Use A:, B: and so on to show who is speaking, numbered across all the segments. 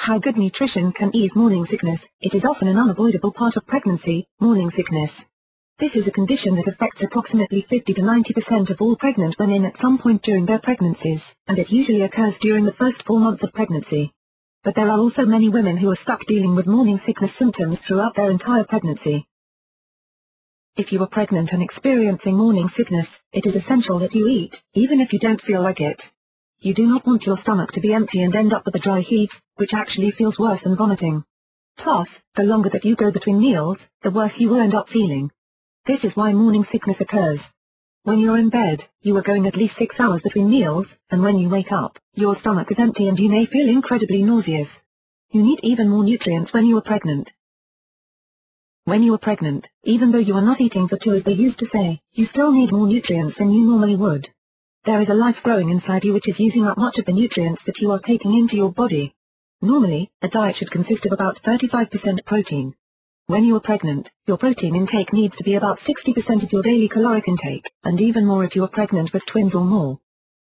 A: How good nutrition can ease morning sickness. It is often an unavoidable part of pregnancy, morning sickness. This is a condition that affects approximately 50 to 90% of all pregnant women at some point during their pregnancies, and it usually occurs during the first 4 months of pregnancy. But there are also many women who are stuck dealing with morning sickness symptoms throughout their entire pregnancy. If you are pregnant and experiencing morning sickness, it is essential that you eat, even if you don't feel like it. You do not want your stomach to be empty and end up with a dry heaves, which actually feels worse than vomiting. Plus, the longer that you go between meals, the worse you will end up feeling. This is why morning sickness occurs. When you're in bed, you are going at least 6 hours between meals, and when you wake up, your stomach is empty and you may feel incredibly nauseous. You need even more nutrients when you are pregnant. When you are pregnant, even though you are not eating for 2 as they used to say, you still need more nutrients than you normally would. There is a life growing inside you which is using up much of the nutrients that you are taking into your body. Normally, a diet should consist of about 35% protein. When you are pregnant, your protein intake needs to be about 60% of your daily caloric intake, and even more if you are pregnant with twins or more.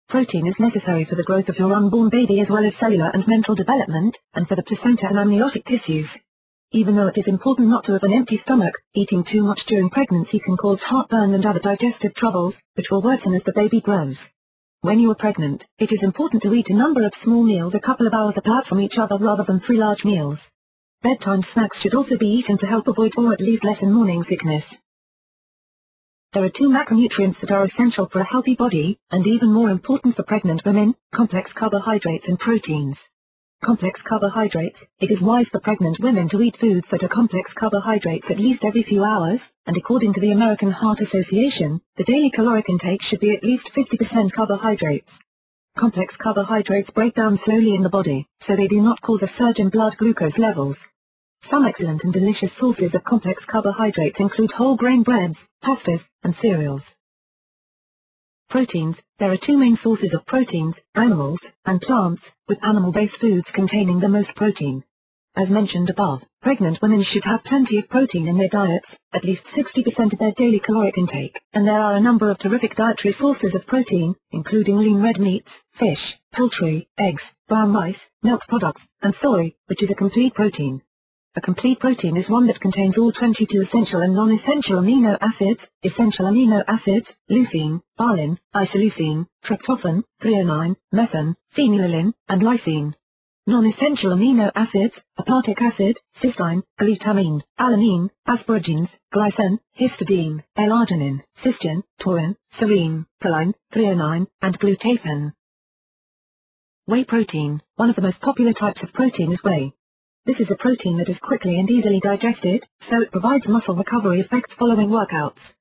A: Protein is necessary for the growth of your unborn baby as well as cellular and mental development, and for the placenta and amniotic tissues. Even though it is important not to have an empty stomach, eating too much during pregnancy can cause heartburn and other digestive troubles, which will worsen as the baby grows. When you are pregnant, it is important to eat a number of small meals a couple of hours apart from each other rather than 3 large meals. Bedtime snacks should also be eaten to help avoid or at least lessen morning sickness. There are 2 macronutrients that are essential for a healthy body, and even more important for pregnant women: complex carbohydrates and proteins. Complex carbohydrates. It is wise for pregnant women to eat foods that are complex carbohydrates at least every few hours, and according to the American Heart Association, the daily caloric intake should be at least 50% carbohydrates. Complex carbohydrates break down slowly in the body, so they do not cause a surge in blood glucose levels. Some excellent and delicious sources of complex carbohydrates include whole grain breads, pastas, and cereals. Proteins. There are 2 main sources of proteins, animals, and plants, with animal-based foods containing the most protein. As mentioned above, pregnant women should have plenty of protein in their diets, at least 60% of their daily caloric intake, and there are a number of terrific dietary sources of protein, including lean red meats, fish, poultry, eggs, brown rice, milk products, and soy, which is a complete protein. A complete protein is one that contains all 22 essential and non-essential amino acids, leucine, valine, isoleucine, tryptophan, threonine, methane, phenylalanine, and lysine. Non-essential amino acids: aspartic acid, cysteine, glutamine, alanine, asparagines, glycine, histidine, L-arginine, cysteine, taurine, serine, choline, threonine, and glutathione. Whey protein. One of the most popular types of protein is whey. This is a protein that is quickly and easily digested, so it provides muscle recovery effects following workouts.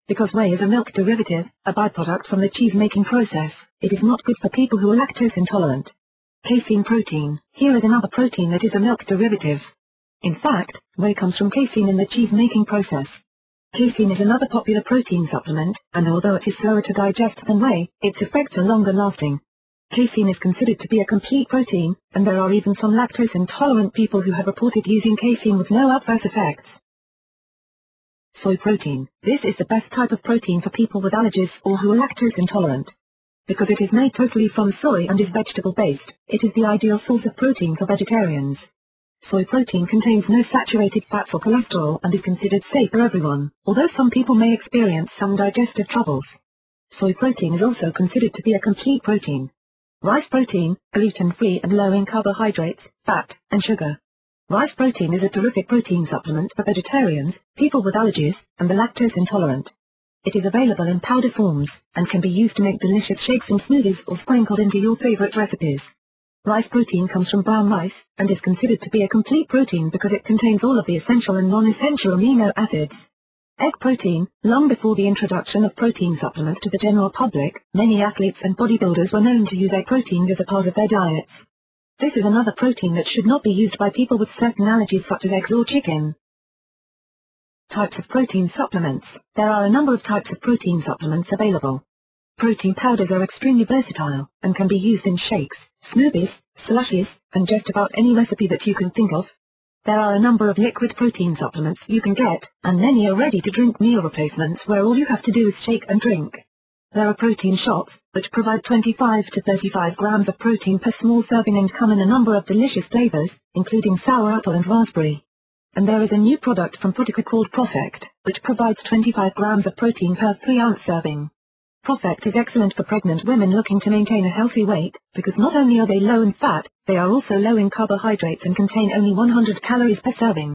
A: Because whey is a milk derivative, a byproduct from the cheese-making process, it is not good for people who are lactose intolerant. Casein protein. Here is another protein that is a milk derivative. In fact, whey comes from casein in the cheese-making process. Casein is another popular protein supplement, and although it is slower to digest than whey, its effects are longer lasting. Casein is considered to be a complete protein, and there are even some lactose-intolerant people who have reported using casein with no adverse effects. Soy protein. This is the best type of protein for people with allergies or who are lactose intolerant. Because it is made totally from soy and is vegetable-based, it is the ideal source of protein for vegetarians. Soy protein contains no saturated fats or cholesterol and is considered safe for everyone, although some people may experience some digestive troubles. Soy protein is also considered to be a complete protein. Rice protein, gluten-free and low in carbohydrates, fat, and sugar. Rice protein is a terrific protein supplement for vegetarians, people with allergies, and the lactose intolerant. It is available in powder forms, and can be used to make delicious shakes and smoothies or sprinkled into your favorite recipes. Rice protein comes from brown rice, and is considered to be a complete protein because it contains all of the essential and non-essential amino acids. Egg protein. Long before the introduction of protein supplements to the general public, many athletes and bodybuilders were known to use egg proteins as a part of their diets. This is another protein that should not be used by people with certain allergies such as eggs or chicken. Types of protein supplements. There are a number of types of protein supplements available. Protein powders are extremely versatile, and can be used in shakes, smoothies, slushies, and just about any recipe that you can think of. There are a number of liquid protein supplements you can get, and many are ready-to-drink meal replacements where all you have to do is shake and drink. There are protein shots, which provide 25 to 35 grams of protein per small serving and come in a number of delicious flavors, including sour apple and raspberry. And there is a new product from Protica called ProfectR, which provides 25 grams of protein per 3-ounce serving. ProfectR is excellent for pregnant women looking to maintain a healthy weight, because not only are they low in fat, they are also low in carbohydrates and contain only 100 calories per serving.